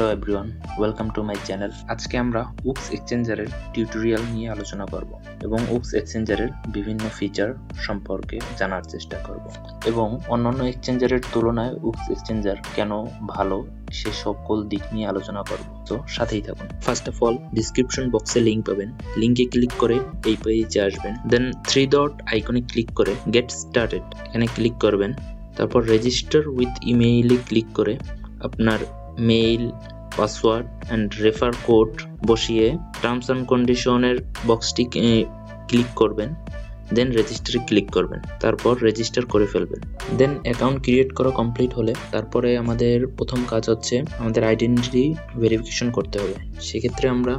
Hello everyone, welcome to my channel. আজকে আমরা উক্স এক্সচেঞ্জারের tutorial নিয়ে আলোচনা করব এবং উক্স এক্সচেঞ্জারের বিভিন্ন ফিচার সম্পর্কে জানার চেষ্টা করব এবং অন্যান্য এক্সচেঞ্জারের তুলনায় উক্স এক্সচেঞ্জার কেন ভালো সে সকল দিক নিয়ে আলোচনা করব। তো সাথেই থাকুন। ফার্স্ট অফ অল ডিসক্রিপশন বক্সে লিঙ্ক পাবেন, লিঙ্কে ক্লিক করে এই পেজে আসবেন। দেন 3 ডট আইকনে ক্লিক করে গেট স্টার্টেড এখানে ক্লিক করবেন। তারপর রেজিস্টার উইথ ইমেইলে ক্লিক করে আপনার mail, password and refer code বসিয়ে টার্মস অ্যান্ড কন্ডিশনের বক্সটি ক্লিক করবেন। দেন রেজিস্টারে ক্লিক করবেন, তারপর রেজিস্টার করে ফেলবেন। দেন অ্যাকাউন্ট ক্রিয়েট করা কমপ্লিট হলে তারপরে আমাদের প্রথম কাজ হচ্ছে আমাদের আইডেন্টিটি ভেরিফিকেশন করতে হবে। সেক্ষেত্রে আমরা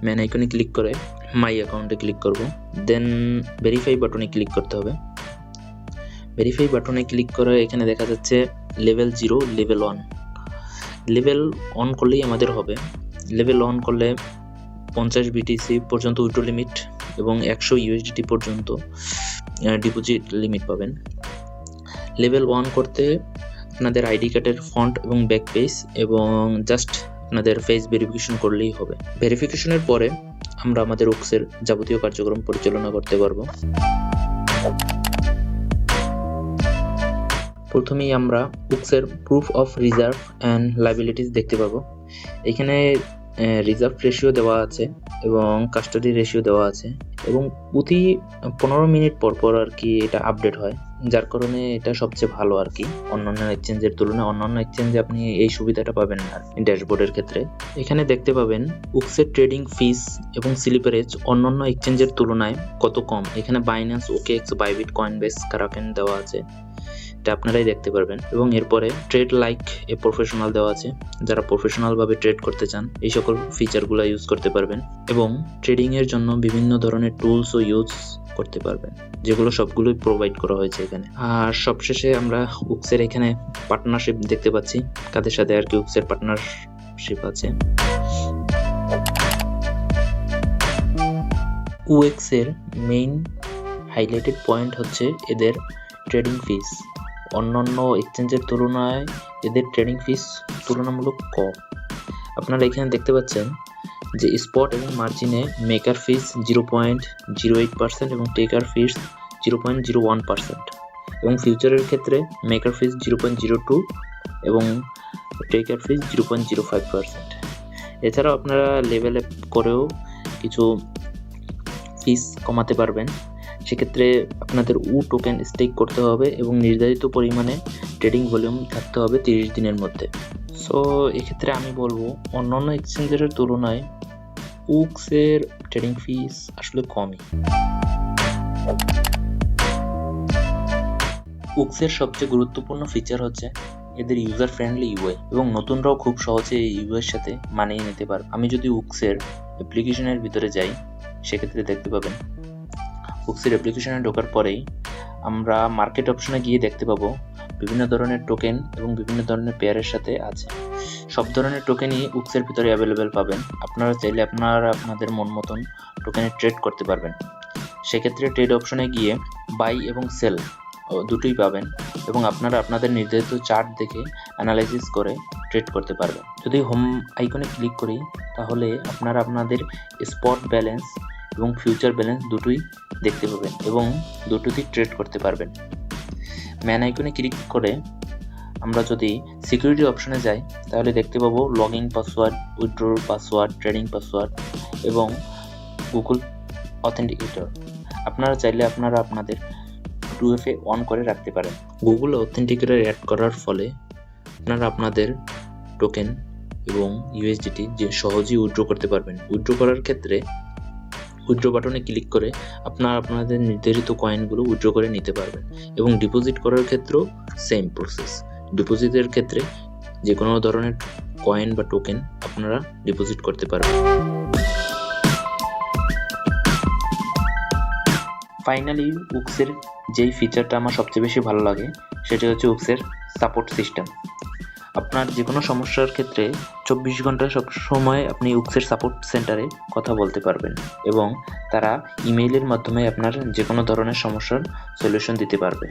মেন আইকনে ক্লিক করে মাই অ্যাকাউন্টে ক্লিক করব। দেন ভেরিফাই বাটনে ক্লিক করতে হবে। ভেরিফাই বাটনে ক্লিক করে এখানে দেখা যাচ্ছে লেভেল 0, লেভেল 1। লেভেল অন করলেই আমাদের হবে। লেভেল অন করলে 50 বিটিসি পর্যন্ত উইথড্র লিমিট এবং 100 ইউএসডিটি পর্যন্ত ডিপোজিট লিমিট পাবেন। লেভেল 1 করতে আপনাদের আইডি কার্ডের ফ্রন্ট এবং ব্যাক পেজ এবং জাস্ট আপনাদের ফেস ভেরিফিকেশন করলেই হবে। ভেরিফিকেশনের পরে আমরা আমাদের উক্সের যাবতীয় কার্যক্রম পরিচালনা করতে পারবো। প্রথমেই আমরা উক্সের proof of reserve and liabilities দেখতে পাবো। এখানে রিজার্ভ রেশিও দেওয়া আছে এবং কাস্টাডি রেশিও দেওয়া আছে এবং প্রতি 15 মিনিট পর পর আর কি এটা আপডেট হয়, যার কারণে এটা সবচেয়ে ভালো আর কি। অন্যান্য এক্সচেঞ্জের তুলনায় অন্যান্য এক্সচেঞ্জে আপনি এই সুবিধাটা পাবেন না ড্যাশবোর্ডের ক্ষেত্রে। এখানে দেখতে পাবেন উক্সের ট্রেডিং ফিস এবং স্লিপারেজ অন্যান্য এক্সচেঞ্জের তুলনায় কত কম। এখানে বাইন্যান্স, ওকেএক্স, বাইবিট, কয়েনবেস, কারাকেন দেওয়া আছে, এটা আপনারাই দেখতে পারবেন। এবং এরপরে ট্রেড লাইক এ প্রফেশনাল দেওয়া আছে, যারা প্রফেশনাল ভাবে ট্রেড করতে চান এই সকল ফিচারগুলো ইউজ করতে পারবেন এবং ট্রেডিং এর জন্য বিভিন্ন ধরনের টুলসও ইউজ করতে পারবেন, যেগুলো সবগুলোই প্রোভাইড করা হয়েছে এখানে। আর সবশেষে আমরা উক্সের এখানে পার্টনারশিপ দেখতে পাচ্ছি, কাদের সাথে আর কি উক্সের পার্টনারশিপ আছে। উএক্স এর মেইন হাইলাইটেড পয়েন্ট হচ্ছে এদের ট্রেডিং ফিস। অন্যান্য এক্সচেঞ্জের তুলনায় এদের ট্রেডিং ফিস তুলনামূলক কম। আপনারা এখানে দেখতে পাচ্ছেন যে স্পট এবং মার্জিনে মেকার ফিস 0.08% এবং টেকার ফিস 0.01% এবং ফিউচারের ক্ষেত্রে মেকার ফিস 0.02 এবং টেকার ফিস 0.05%। এছাড়াও আপনারা লেভেল আপ করেও কিছু ফিস কমাতে পারবেন। সেক্ষেত্রে আপনাদের টোকেন স্টেক করতে হবে এবং নির্ধারিত পরিমাণে ট্রেডিং ভলিউম থাকতে হবে 30 দিনের মধ্যে। সো এক্ষেত্রে আমি বলবো অন্যান্য এক্সচেঞ্জের তুলনায় উক্সের ট্রেডিং ফিস আসলে কমই। উক্সের সবচেয়ে গুরুত্বপূর্ণ ফিচার হচ্ছে এদের ইউজার ফ্রেন্ডলি ইউআই এবং নতুনরাও খুব সহজে এই ইউআই এর সাথে মানিয়ে নিতে পারবে। আমি যদি উক্সের অ্যাপ্লিকেশনের ভিতরে যাই সেক্ষেত্রে দেখতে পাবেন উক্সের অ্যাপ্লিকেশনে ঢোকার পরেই আমরা মার্কেট অপশনে গিয়ে দেখতে পাবো বিভিন্ন ধরনের টোকেন এবং বিভিন্ন ধরনের পেয়ারের সাথে আছে। সব ধরনের টোকেনই উক্সের ভিতরে অ্যাভেলেবেল পাবেন। আপনারা চাইলে আপনাদের মন মতন টোকেনে ট্রেড করতে পারবেন। সেক্ষেত্রে ট্রেড অপশনে গিয়ে বাই এবং সেল দুটোই পাবেন এবং আপনারা আপনাদের নির্ধারিত চার্ট দেখে অ্যানালাইসিস করে ট্রেড করতে পারবেন। যদি হোম আইকনে ক্লিক করি তাহলে আপনারা আপনাদের স্পট ব্যালেন্স এবং ফিউচার ব্যালেন্স দুটোই দেখতে পাবেন এবং দুটোতেই ট্রেড করতে পারবেন। ম্যান আইকনে ক্লিক করে আমরা যদি সিকিউরিটি অপশনে যাই তাহলে দেখতে পাবো login password, withdrawal password, trading password এবং গুগল অথেন্টিকেটর। আপনারা চাইলে আপনাদের 2FA অন করে রাখতে পারেন। গুগল অথেন্টিকেটর অ্যাড করার ফলে আপনারা আপনাদের টোকেন এবং ইউএসডিটি যে সহজেই উইথড্র করতে পারবেন। উইথড্র করার ক্ষেত্রে উইথড্র বাটনে ক্লিক করে আপনাদের নির্ধারিত কয়েনগুলো উইথড্র করে নিতে পারবেন এবং ডিপোজিট করার ক্ষেত্রেও সেম প্রসেস। ডিপোজিটের ক্ষেত্রে যে কোনো ধরনের কয়েন বা টোকেন আপনারা ডিপোজিট করতে পারবেন। ফাইনালি উক্সের যেই ফিচারটা আমার সবচেয়ে বেশি ভালো লাগে সেটা হচ্ছে উক্সের সাপোর্ট সিস্টেম। আপনার যে কোনো সমস্যার ক্ষেত্রে 24 ঘন্টা সব সময় আপনি উক্সের সাপোর্ট সেন্টারে কথা বলতে পারবেন এবং তারা ইমেইলের মাধ্যমে আপনার যে কোনো ধরনের সমস্যার সলিউশন দিতে পারবে।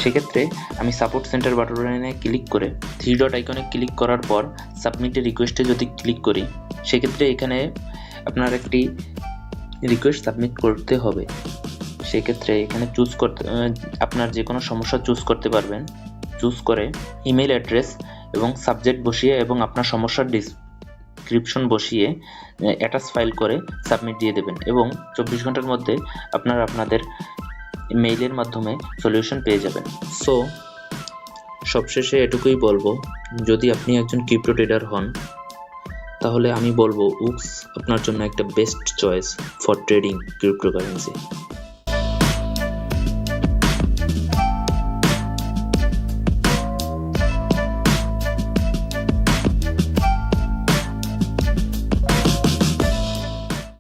সেক্ষেত্রে আমি সাপোর্ট সেন্টার বাটনে ক্লিক করে 3 ডট আইকনে ক্লিক করার পর সাবমিট এ রিকোয়েস্টে যদি ক্লিক করি, সেক্ষেত্রে এখানে আপনার একটি রিকোয়েস্ট সাবমিট করতে হবে। সেক্ষেত্রে এখানে আপনার যে কোনো সমস্যা চুজ করতে পারবেন। চুজ করে ইমেল অ্যাড্রেস এবং সাবজেক্ট বসিয়ে এবং আপনার সমস্যার ডিসক্রিপশন বসিয়ে অ্যাটাচ ফাইল করে সাবমিট দিয়ে দেবেন এবং 24 ঘন্টার মধ্যে আপনাদের মেইলের মাধ্যমে সলিউশন পেয়ে যাবেন। সো সবশেষে এটুকুই বলবো, যদি আপনি একজন ক্রিপ্টো ট্রেডার হন তাহলে আমি বলবো উক্স আপনার জন্য একটা best choice for trading cryptocurrency.